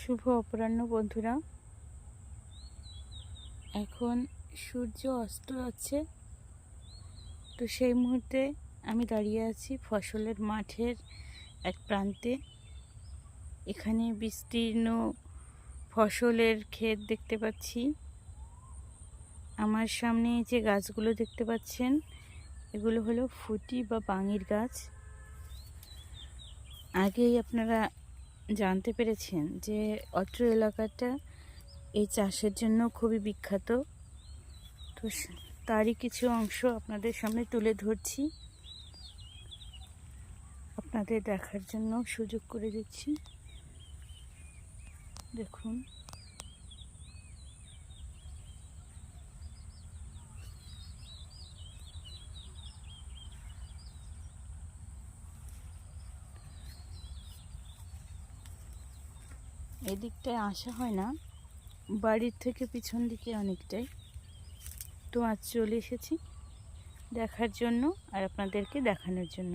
শুভ অপরাহ্ন বন্ধুরা। এখন সূর্য অস্ত যাচ্ছে, তো সেই মুহূর্তে আমি দাঁড়িয়ে আছি ফসলের মাঠের এক প্রান্তে। এখানে বিস্তীর্ণ ফসলের ক্ষেত দেখতে পাচ্ছি। আমার সামনে যে গাছগুলো দেখতে পাচ্ছেন, এগুলো হলো ফুটি বা বাঙির গাছ। আগেই আপনারা জানতে পেরেছেন যে অত্র এলাকাটা এই চাষের জন্য খুবই বিখ্যাত। তো তারই কিছু অংশ আপনাদের সামনে তুলে ধরছি, আপনাদের দেখার জন্য সুযোগ করে দিচ্ছি। দেখুন, এদিকটায় আসা হয় না, বাড়ির থেকে পিছন দিকে অনেকটাই। তো আজ চলে এসেছি দেখার জন্য আর আপনাদেরকে দেখানোর জন্য।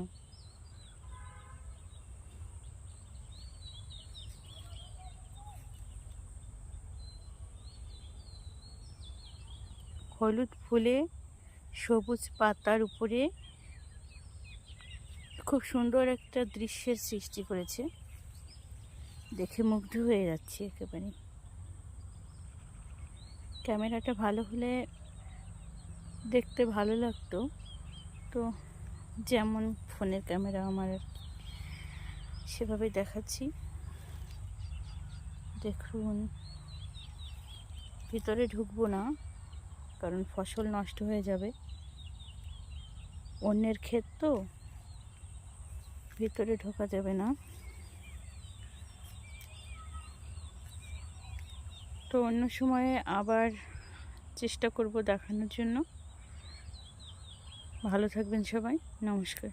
হলুদ ফুলে সবুজ পাতার উপরে খুব সুন্দর একটা দৃশ্যের সৃষ্টি করেছে, দেখে মুগ্ধ হয়ে যাচ্ছে একেবারে। ক্যামেরাটা ভালো হলে দেখতে ভালো লাগতো, তো যেমন ফোনের ক্যামেরা আমার সেভাবেই দেখাচ্ছি। দেখুন, ভিতরে ঢুকবো না, কারণ ফসল নষ্ট হয়ে যাবে, অন্যের ক্ষেত তো, ভিতরে ঢোকা যাবে না। তো অন্য সময়ে আবার চেষ্টা করব দেখানোর জন্য। ভালো থাকবেন সবাই, নমস্কার।